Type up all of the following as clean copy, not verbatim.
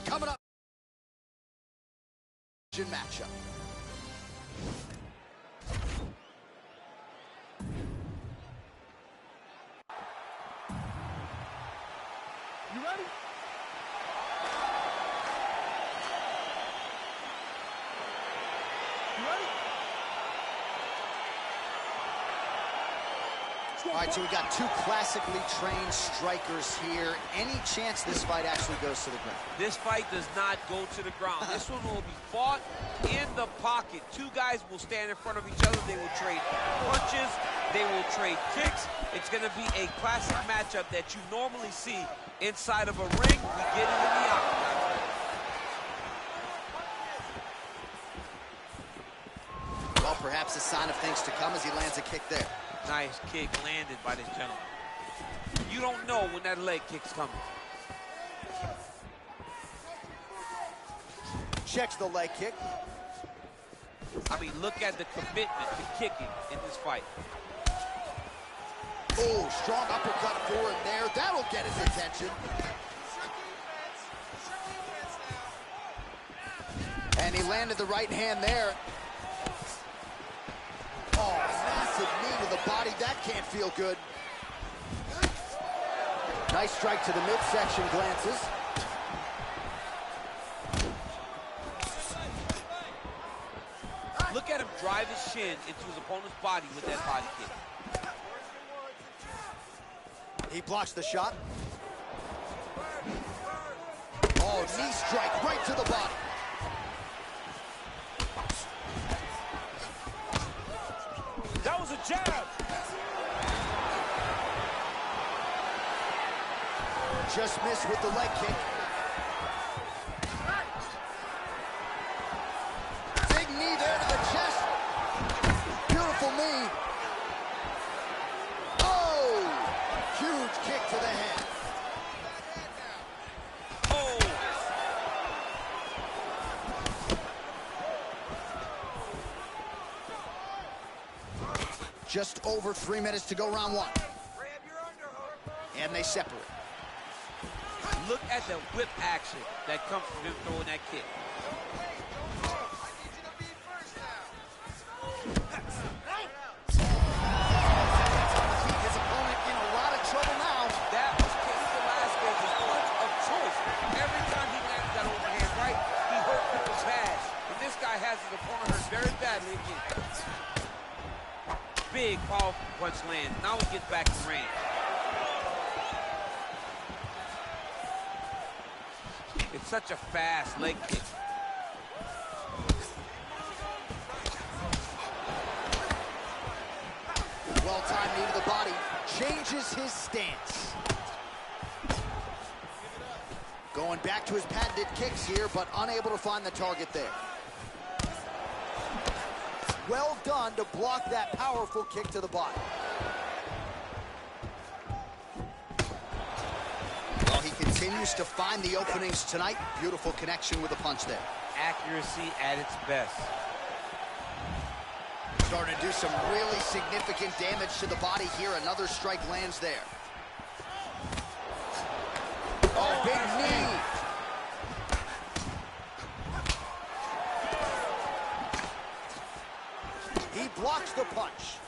And coming up, matchup. You ready? You ready? All right, so we got two classically trained strikers here. Any chance this fight actually goes to the ground? This fight does not go to the ground. This one will be fought in the pocket. Two guys will stand in front of each other. They will trade punches. They will trade kicks. It's going to be a classic matchup that you normally see inside of a ring. We get it in the octagon. Well, perhaps a sign of things to come as he lands a kick there. Nice kick landed by this gentleman. You don't know when that leg kick's coming. Checks the leg kick. I mean, look at the commitment to kicking in this fight. Oh, strong uppercut for him there. That'll get his attention. And he landed the right hand there. Oh, massive knee to the body. That can't feel good. Nice strike to the midsection, glances. Look at him drive his shin into his opponent's body with that body kick. He blocks the shot. Oh, knee strike right to the body. That was a jab. Just missed with the leg kick. Big knee there to the chest. Beautiful knee. Oh! Huge kick to the head. Oh! Just over 3 minutes to go, round one. And they separate. Look at the whip action that comes from him throwing that kick. His opponent in a lot of trouble now. That was Cain Velasquez's punch of choice. Every time he landed that overhand right, he hurt people's pads. And this guy has his opponent hurt very badly again. Big, powerful punch lands. Now he gets back in range. It's such a fast leg kick. Well-timed knee to the body. Changes his stance. Going back to his patented kicks here, but unable to find the target there. Well done to block that powerful kick to the body. Well, he continues to find the openings tonight. Beautiful connection with the punch there. Accuracy at its best. Starting to do some really significant damage to the body here. Another strike lands there. Oh, big knee. He blocks the punch.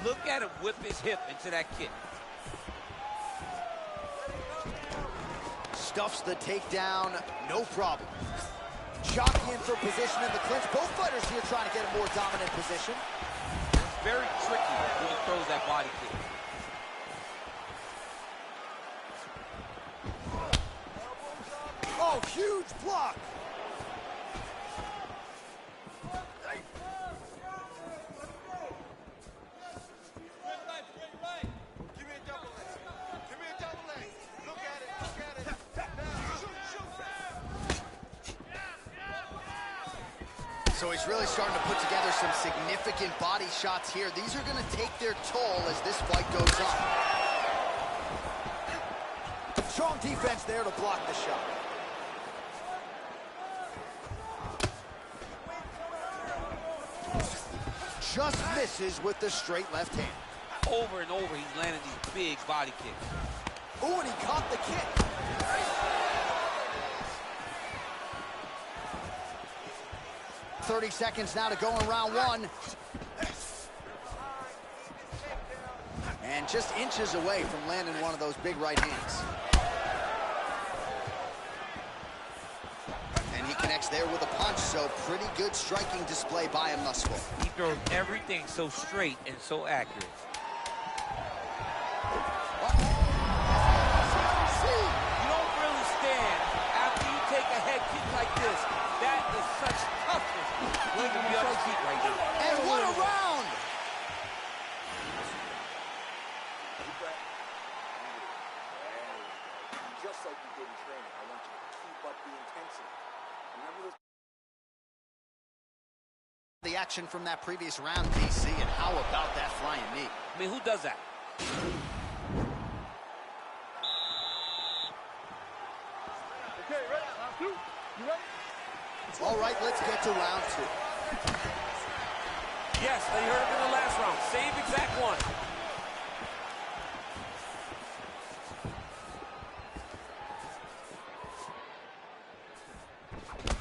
Look at him whip his hip into that kick. Stuffs the takedown, no problem. Jockeying in for position in the clinch. Both fighters here trying to get a more dominant position. It's very tricky when he throws that body kick. Oh, huge block. So he's really starting to put together some significant body shots here. These are going to take their toll as this fight goes on. Strong defense there to block the shot. Just misses with the straight left hand. Over and over, he's landing these big body kicks. Ooh, and he caught the kick. 30 seconds now to go in round one. And just inches away from landing one of those big right hands. And he connects there with a punch, so pretty good striking display by him thus far. He throws everything so straight and so accurate. You don't really stand after you take a head kick like this. That is such toughness. Look at me on his feet right now. And what a round! Just like you did in training, I want you to keep up the intensity. Remember this? The action from that previous round, DC, and how about that flying knee? I mean, who does that? Okay, ready? Round two. You ready? All right, let's get to round two. Yes, they heard him in the last round. Same exact one.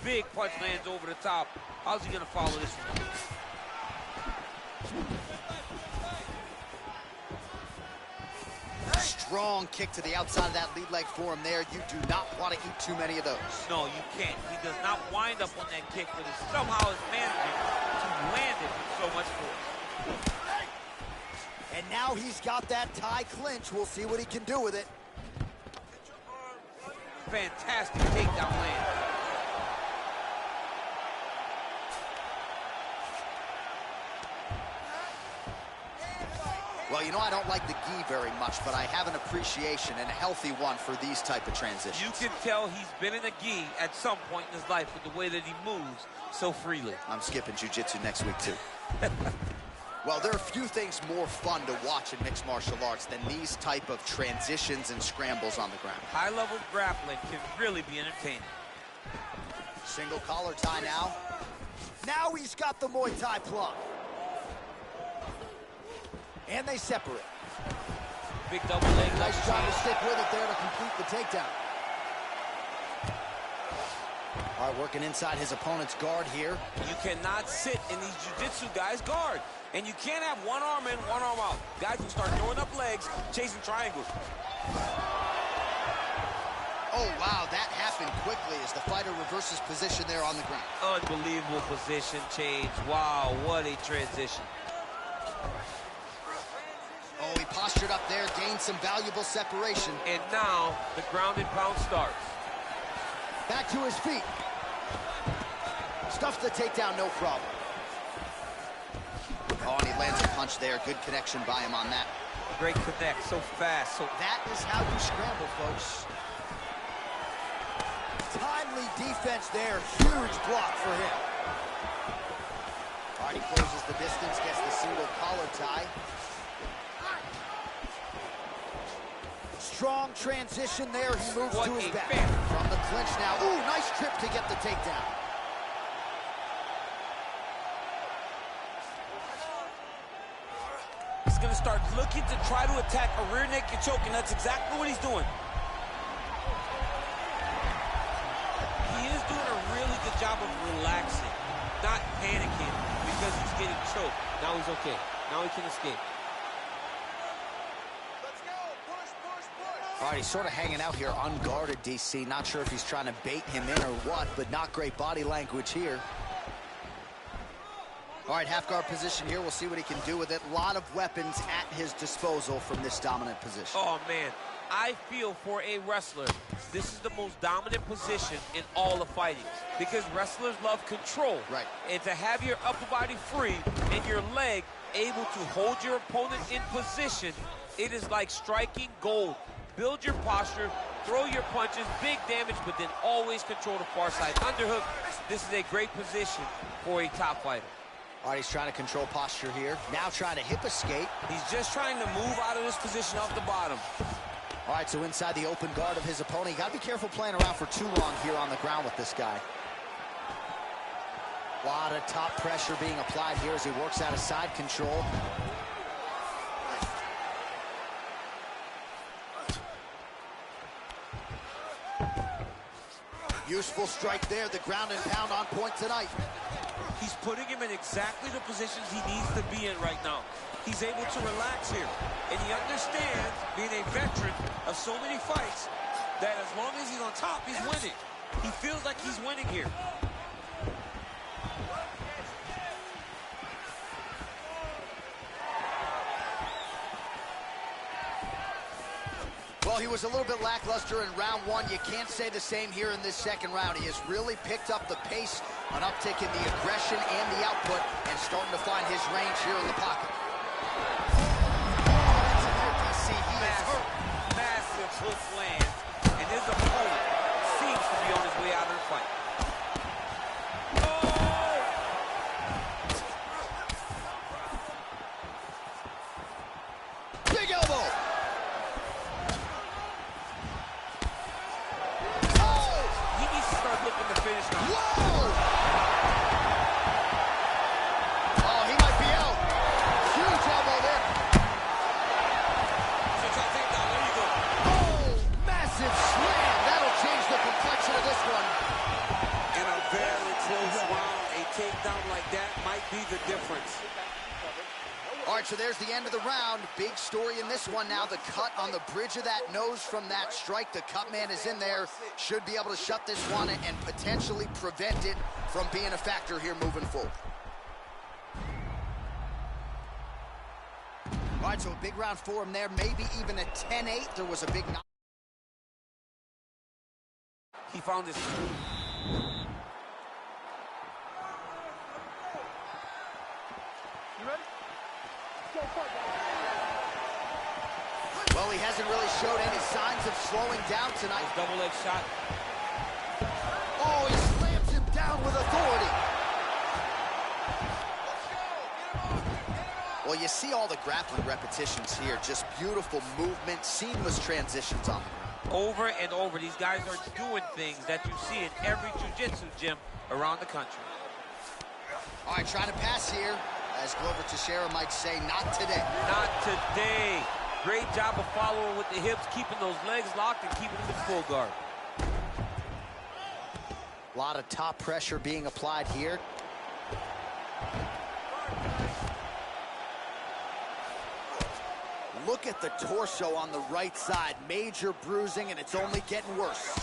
Big punch lands over the top. How's he gonna follow this one? Strong kick to the outside of that lead leg for him there. You do not want to eat too many of those. No, you can't. He does not wind up on that kick, but he somehow is managing to land it with so much force. And now he's got that tie clinch. We'll see what he can do with it. Fantastic takedown land. Well, you know, I don't like the gi very much, but I have an appreciation and a healthy one for these type of transitions. You can tell he's been in a gi at some point in his life with the way that he moves so freely. I'm skipping jiu-jitsu next week, too. Well, there are few things more fun to watch in mixed martial arts than these type of transitions and scrambles on the ground. High-level grappling can really be entertaining. Single collar tie now. Now he's got the Muay Thai plug. And they separate. Big double leg. Nice job to stick with it there to complete the takedown. All right, working inside his opponent's guard here. You cannot sit in these jiu-jitsu guys' guard. And you can't have one arm in, one arm out. Guys will start throwing up legs, chasing triangles. Oh, wow, that happened quickly as the fighter reverses position there on the ground. Unbelievable position change. Wow, what a transition. Oh, he postured up there, gained some valuable separation. And now the ground and pound starts. Back to his feet. Stuffs the takedown, no problem. Oh, and he lands a punch there. Good connection by him on that. Great connect, so fast. So that is how you scramble, folks. Timely defense there. Huge block for him. All right, he closes the distance, gets the single collar tie. Strong transition there. He moves to his back. From the clinch now. Ooh, nice trip to get the takedown. He's going to start looking to try to attack a rear naked choke, and that's exactly what he's doing. He is doing a really good job of relaxing, not panicking because he's getting choked. Now he's okay. Now he can escape. All right, he's sort of hanging out here unguarded, DC. Not sure if he's trying to bait him in or what, but not great body language here. All right, half guard position here. We'll see what he can do with it. A lot of weapons at his disposal from this dominant position. Oh, man. I feel for a wrestler, this is the most dominant position in all of fighting because wrestlers love control. Right. And to have your upper body free and your leg able to hold your opponent in position, it is like striking gold. Build your posture, throw your punches, big damage, but then always control the far side. Underhook, this is a great position for a top fighter. All right, he's trying to control posture here. Now trying to hip escape. He's just trying to move out of this position off the bottom. All right, so inside the open guard of his opponent. You got to be careful playing around for too long here on the ground with this guy. A lot of top pressure being applied here as he works out of side control. Useful strike there, the ground and pound on point tonight. He's putting him in exactly the positions he needs to be in right now. He's able to relax here. And he understands, being a veteran of so many fights, that as long as he's on top, he's winning. He feels like he's winning here. Well, he was a little bit lackluster in round one. You can't say the same here in this second round. He has really picked up the pace, an uptick in the aggression and the output, and starting to find his range here in the pocket. Massive hook lands, and his opponent seems to be on his way out of the fight. Oh! Big elbow! Looking to finish now. Whoa! Oh, he might be out. Huge elbow there. There you go. Oh, massive slam. That'll change the complexion of this one. In a very close round, a takedown like that might be the difference. All right, so there's the end of the round. Big story in this one now. The cut on the bridge of that nose from that strike. The cut man is in there. Should be able to shut this one and potentially prevent it from being a factor here moving forward. All right, so a big round for him there. Maybe even a 10-8. There was a big knock. He found his... Well, he hasn't really showed any signs of slowing down tonight. Double leg shot. Oh, he slams him down with authority. Well, you see all the grappling repetitions here. Just beautiful movement, seamless transitions on the ground. Over and over, these guys are doing things that you see in every jiu-jitsu gym around the country. All right, trying to pass here. As Glover Teixeira might say, not today. Not today. Great job of following with the hips, keeping those legs locked and keeping them in full guard. A lot of top pressure being applied here. Look at the torso on the right side. Major bruising, and it's only getting worse.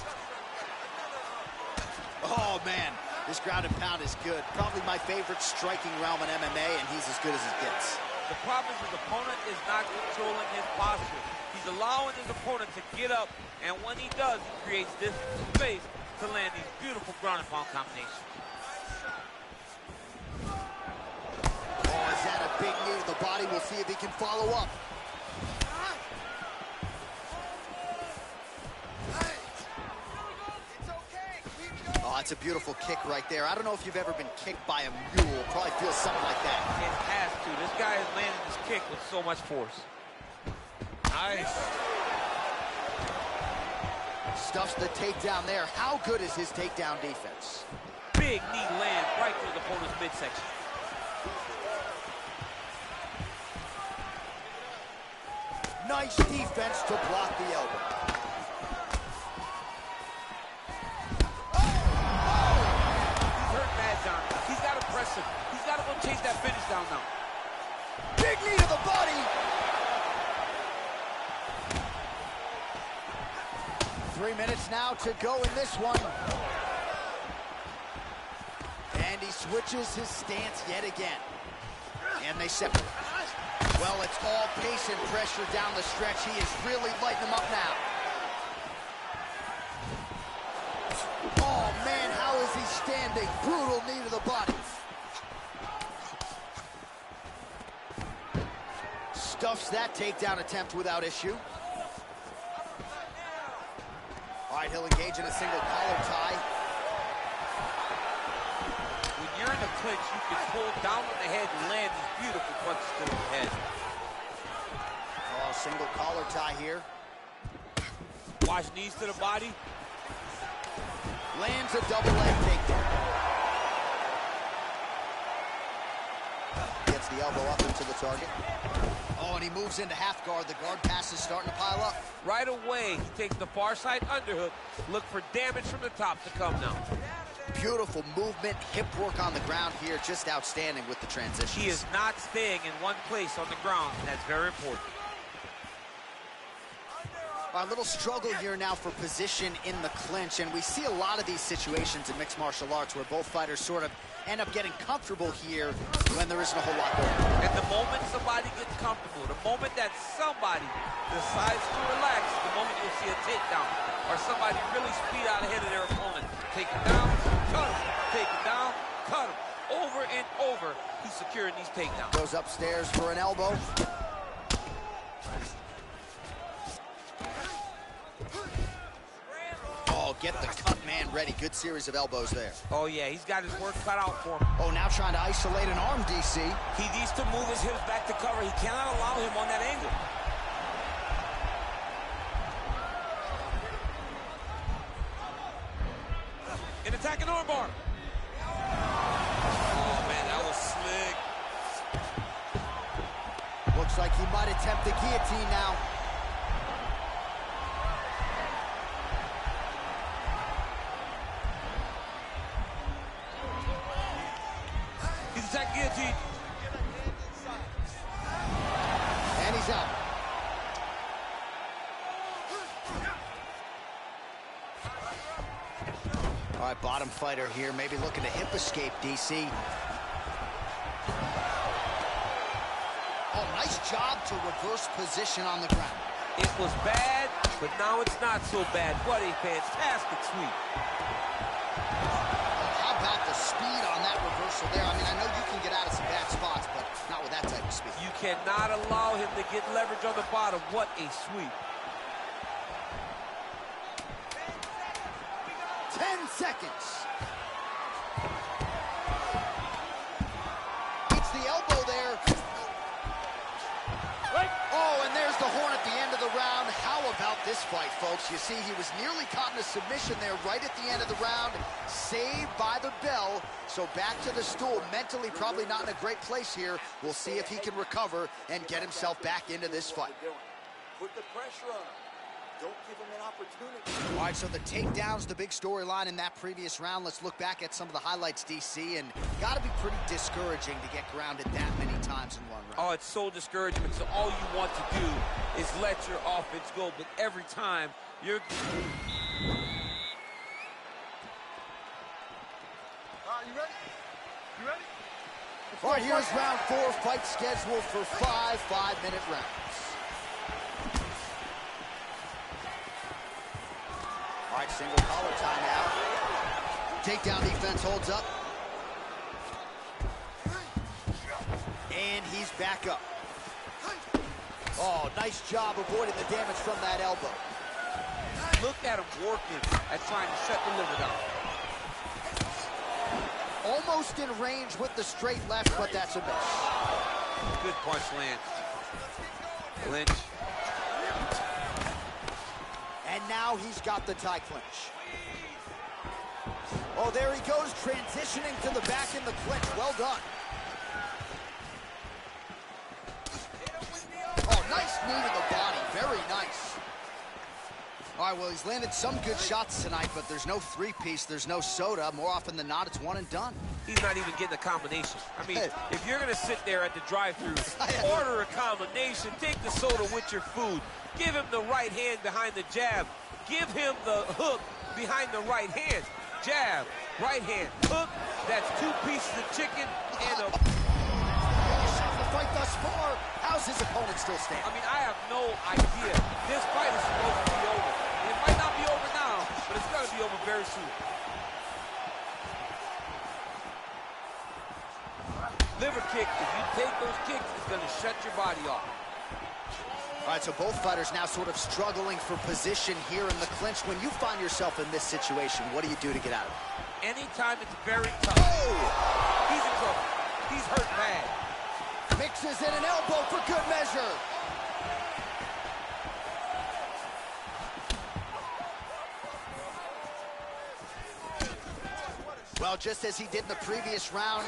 Oh, man. This ground and pound is good. Probably my favorite striking realm in MMA, and he's as good as it gets. The problem is his opponent is not controlling his posture. He's allowing his opponent to get up, and when he does, he creates this space to land these beautiful ground and pound combinations. Oh, is that a big knee to the body? We'll see if he can follow up. Oh, that's a beautiful kick right there. I don't know if you've ever been kicked by a mule. Probably feels something like that. It has to. This guy is landing this kick with so much force. Nice. Stuffs the takedown there. How good is his takedown defense? Big knee lands right through the opponent's midsection. Nice defense to block the elbow. He's got to press him. He's got to go chase that finish down now. Big knee to the body. 3 minutes now to go in this one. And he switches his stance yet again. And they separate. Well, it's all pace and pressure down the stretch. He is really lighting them up now. Oh, man, how is he standing? Brutal knee to the body. Stuffs that takedown attempt without issue. All right, he'll engage in a single collar tie. When you're in the clinch, you can pull down on the head and land these beautiful punches to the head. Oh, single collar tie here. Watch knees to the body. Lands a double leg takedown. Gets the elbow up into the target. Oh, Oh, and he moves into half guard. The guard pass is starting to pile up. Right away, he takes the far side underhook. Look for damage from the top to come now. Beautiful movement, hip work on the ground here. Just outstanding with the transitions. He is not staying in one place on the ground, and that's very important. A little struggle here now for position in the clinch, and we see a lot of these situations in mixed martial arts where both fighters sort of end up getting comfortable here when there isn't a whole lot going on. And the moment somebody gets comfortable, the moment that somebody decides to relax, the moment you'll see a takedown or somebody really speed out ahead of their opponent. Take him down, cut him, take him down, cut him. Over and over, he's securing these takedowns. Goes upstairs for an elbow. Oh, get the cut man ready. Good series of elbows there. Oh, yeah, he's got his work cut out for him. Oh, now trying to isolate an arm, DC. He needs to move his hips back to cover. He cannot allow him on that angle. An attacking armbar. Oh, man, that was slick. Looks like he might attempt the guillotine now. He's attacking guillotine. And he's out. All right, bottom fighter here, maybe looking to hip escape, DC. Oh, nice job to reverse position on the ground. It was bad, but now it's not so bad. What a fantastic sweep. How about the speed on that reversal there? I mean, I know you can get out of some bad spots, but not with that type of speed. You cannot allow him to get leverage on the bottom. What a sweep. 10 seconds. It's the elbow there. Oh, and there's the horn at the end of the round. How about this fight, folks? You see, he was nearly caught in a submission there right at the end of the round. Saved by the bell. So back to the stool. Mentally probably not in a great place here. We'll see if he can recover and get himself back into this fight. Put the pressure on him. Don't give him an opportunity. All right, so the takedown's the big storyline in that previous round. Let's look back at some of the highlights, DC, and got to be pretty discouraging to get grounded that many times in one round. Oh, it's so discouraging. So all you want to do is let your offense go, but every time you're... You ready? You ready? All right, here's round 4, fight scheduled for 5 5-minute rounds. All right, single collar timeout. Takedown defense holds up. And he's back up. Oh, nice job avoiding the damage from that elbow. Look at him working at trying to shut the liver down. Almost in range with the straight left, but that's a miss. Good punch lands. Lynch. And now he's got the tie clinch. Oh, there he goes, transitioning to the back in the clinch. Well done. Oh, nice knee to the body. Very nice. All right, well, he's landed some good shots tonight, but there's no three-piece, there's no soda. More often than not, it's one and done. He's not even getting a combination. I mean, if you're going to sit there at the drive-thru, order a combination, take the soda with your food, give him the right hand behind the jab, give him the hook behind the right hand. Jab, right hand, hook. That's 2 pieces of chicken and a... The fight thus far, how's his opponent still standing? I mean, I have no idea. This fight is supposed to be over. It might not be over now, but it's going to be over very soon. Liver kick, if you take those kicks, it's going to shut your body off. All right, so both fighters now sort of struggling for position here in the clinch. When you find yourself in this situation, what do you do to get out of it? Anytime it's very tough. Oh! He's in trouble. He's hurt bad. Mixes in an elbow for good measure. Well, just as he did in the previous round,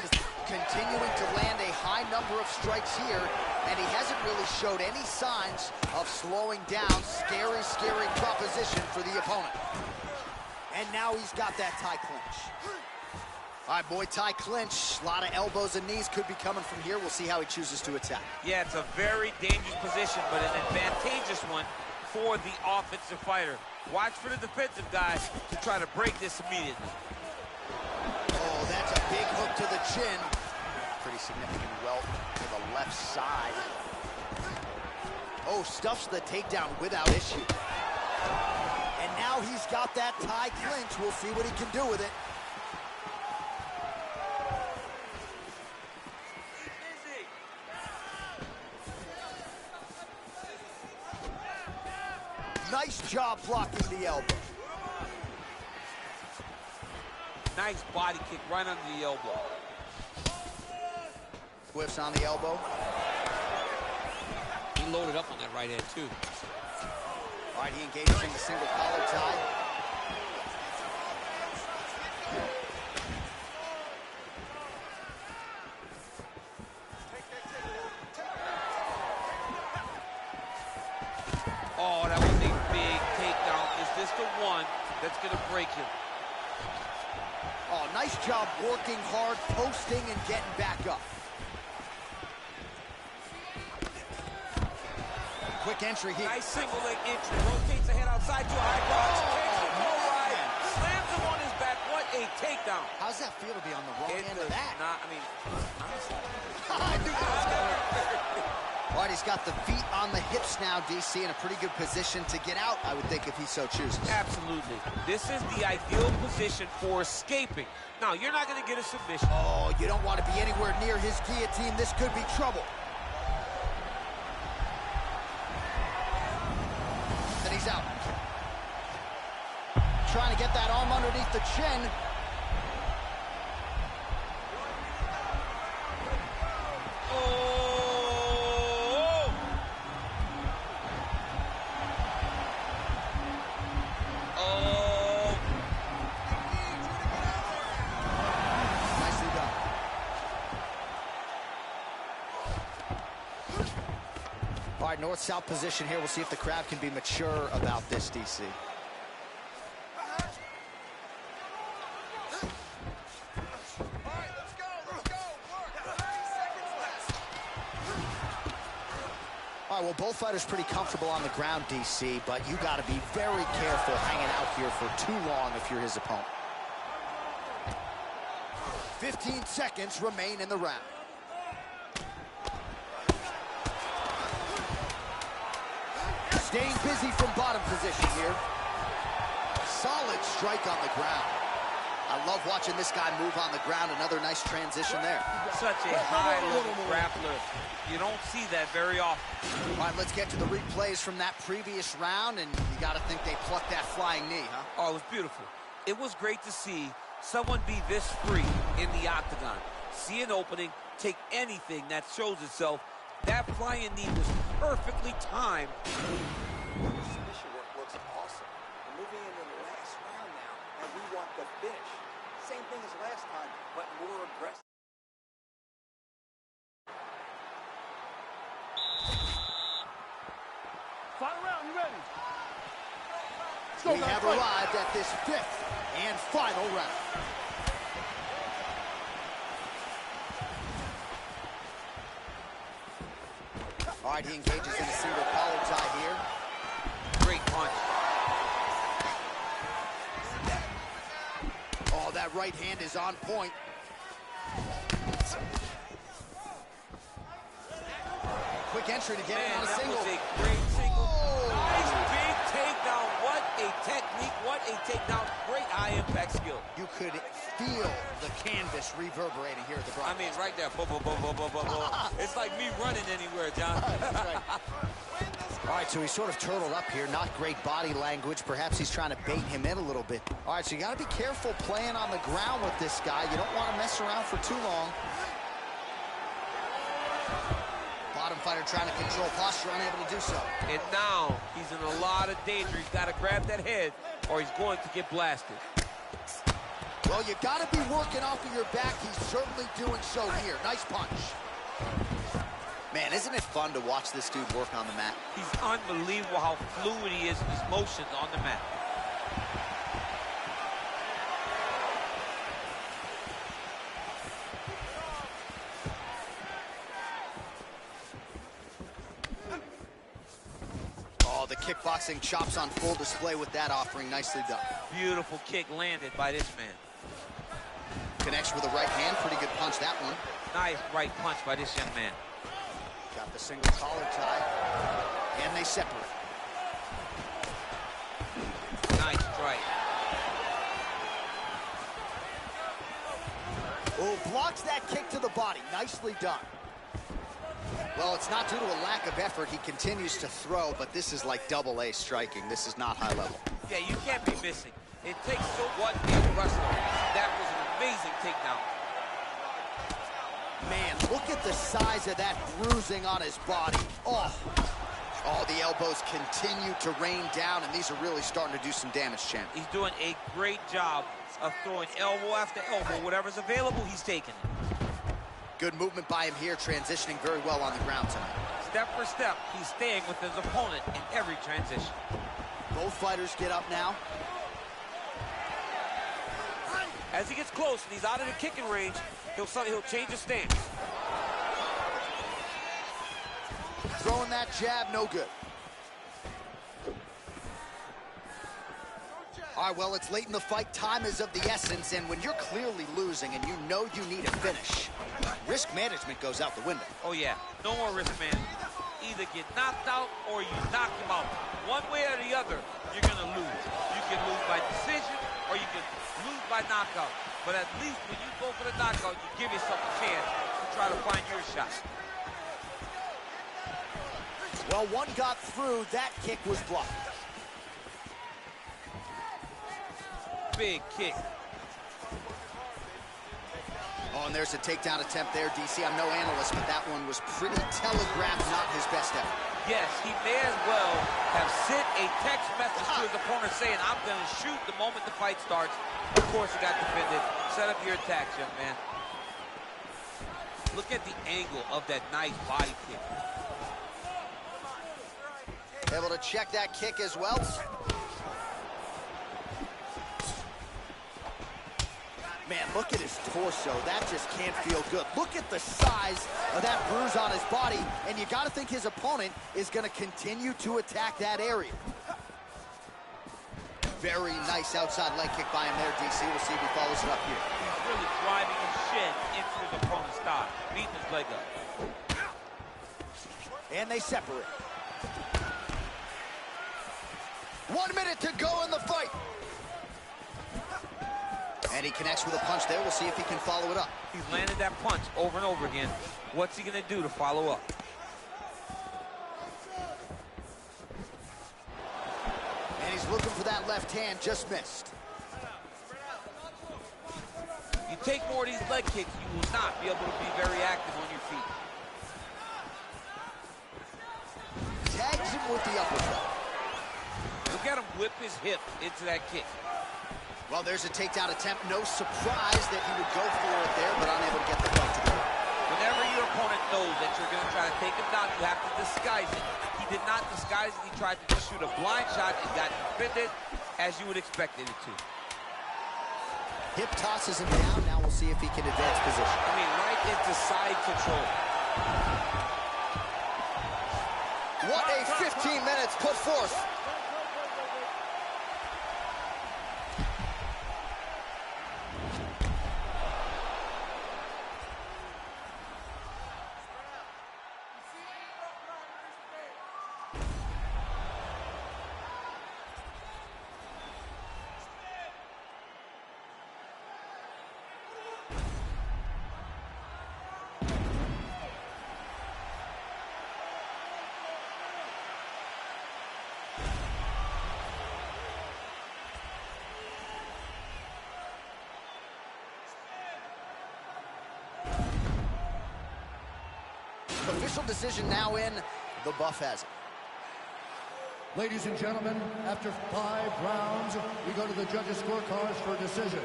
continuing to land a high number of strikes here, and he hasn't really showed any signs of slowing down. Scary, scary proposition for the opponent. And now he's got that tie clinch. All right, Muay Thai clinch. A lot of elbows and knees could be coming from here. We'll see how he chooses to attack. Yeah, it's a very dangerous position, but an advantageous one for the offensive fighter. Watch for the defensive guys to try to break this immediately. Oh, that's a big hook to the chin. Pretty significant welt to the left side. Oh, stuffs the takedown without issue. And now he's got that tie clinch. We'll see what he can do with it. Nice job blocking the elbow. Nice body kick right under the elbow. Whiffs on the elbow. He loaded up on that right hand, too. All right, he engages in the single collar tie. Oh, that was a big takedown. Is this the one that's going to break him? Oh, nice job working hard, posting, and getting back up. Quick entry here. Nice single leg entry. Rotates the head outside to a high cross. Slams him on his back. What a takedown. How's that feel to be on the wrong end of that? Honestly. I knew that was coming. All right, he's got the feet on the hips now, DC, in a pretty good position to get out, I would think, if he so chooses. Absolutely. This is the ideal position for escaping. Now, you're not going to get a submission. Oh, you don't want to be anywhere near his guillotine. This could be trouble. And he's out. Trying to get that arm underneath the chin. All right, north-south position here. We'll see if the crowd can be mature about this, DC. All right, well, both fighters pretty comfortable on the ground, DC, but you got to be very careful hanging out here for too long if you're his opponent. 15 seconds remain in the round. Staying busy from bottom position here. Solid strike on the ground. I love watching this guy move on the ground. Another nice transition there. Such a high-level grappler. You don't see that very often. All right, let's get to the replays from that previous round, and you got to think they plucked that flying knee, huh? Oh, it was beautiful. It was great to see someone be this free in the octagon. See an opening, take anything that shows itself. That flying knee was perfectly timed. Submission work looks awesome. We're moving into the last round now, and we want the finish. Same thing as last time, but more aggressive. Final round, you ready? We have arrived at this fifth and final round. All right, he engages in a single collar tie here. Great punch. Oh, that right hand is on point. Quick entry to get in on a single. That was a great single. Nice big takedown. What a technique. What a takedown. Great high-impact skill. You could feel the canvas reverberating here at the broadcast. I mean, right there. Boom, boom, boom, boom, boom, boom, boom. It's like me running anywhere, John. That's right. All right, so he's sort of turtled up here. Not great body language. Perhaps he's trying to bait him in a little bit. All right, so you got to be careful playing on the ground with this guy. You don't want to mess around for too long. Bottom fighter trying to control posture, unable to do so. And now he's in a lot of danger. He's got to grab that head or he's going to get blasted. Well, you got to be working off of your back. He's certainly doing so here. Nice punch. Man, isn't it fun to watch this dude work on the mat? He's unbelievable how fluid he is in his motions on the mat. Oh, the kickboxing chops on full display with that offering. Nicely done. Beautiful kick landed by this man. Connects with a right hand. Pretty good punch, that one. Nice right punch by this young man. Got the single collar tie. And they separate. Nice strike. Oh, blocks that kick to the body. Nicely done. Well, it's not due to a lack of effort. He continues to throw, but this is like double-A striking. This is not high level. Yeah, you can't be missing. It takes so what in wrestling. That was an amazing takedown. Man, look at the size of that bruising on his body. Oh, the elbows continue to rain down, and these are really starting to do some damage, champ. He's doing a great job of throwing elbow after elbow. Whatever's available, he's taking it. Good movement by him here, transitioning very well on the ground tonight. Step for step, he's staying with his opponent in every transition. Both fighters get up now. As he gets close and he's out of the kicking range, he'll change his stance. Throwing that jab, no good. All right, well, it's late in the fight. Time is of the essence, and when you're clearly losing and you know you need a finish, risk management goes out the window. Oh, yeah. No more risk management. Either get knocked out or you knock him out. One way or the other, you're going to lose. You can lose by decision or you can lose by knockout. But at least when you go for the knockout, you give yourself a chance to try to find your shot. Well, one got through. That kick was blocked. Big kick. Oh, and there's a takedown attempt there, DC. I'm no analyst, but that one was pretty telegraphed, not his best effort. Yes, he may as well have sent a text message to his opponent saying, I'm going to shoot the moment the fight starts. Of course, he got defended. Set up your attacks, young man. Look at the angle of that nice body kick. Able to check that kick as well. Man, look at his torso. That just can't feel good. Look at the size of that bruise on his body, and you got to think his opponent is going to continue to attack that area. Very nice outside leg kick by him there, DC. We'll see if he follows it up here. He's really driving his shin into his opponent's thigh, beating his leg up. And they separate. 1 minute to go in the fight. And he connects with a punch there. We'll see if he can follow it up. He's landed that punch over and over again. What's he going to do to follow up? And he's looking for that left hand, just missed. You take more of these leg kicks, you will not be able to be very active on your feet. Tags him with the uppercut. Look at him whip his hip into that kick. Well, there's a takedown attempt. No surprise that he would go for it there, but unable to get the fight to the ground. Whenever your opponent knows that you're going to try to take him down, you have to disguise it. He did not disguise it. He tried to just shoot a blind shot and got defended as you would expect it to. Hip tosses him down. Now we'll see if he can advance position. I mean, right into side control. What a 15 minutes put forth. Official decision now in. The buff has it. Ladies and gentlemen, after 5 rounds, we go to the judges' scorecards for decision.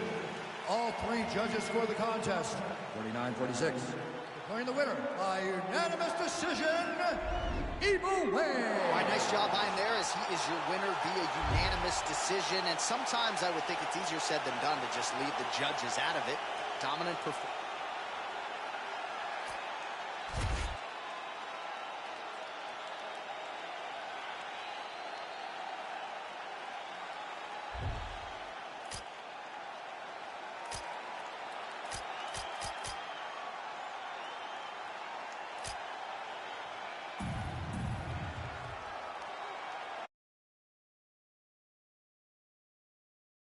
All three judges score the contest 49-46. Declaring the winner by unanimous decision, Evil Win. All right, nice job by him there, as he is your winner via unanimous decision. And sometimes I would think it's easier said than done to just leave the judges out of it. Dominant performance.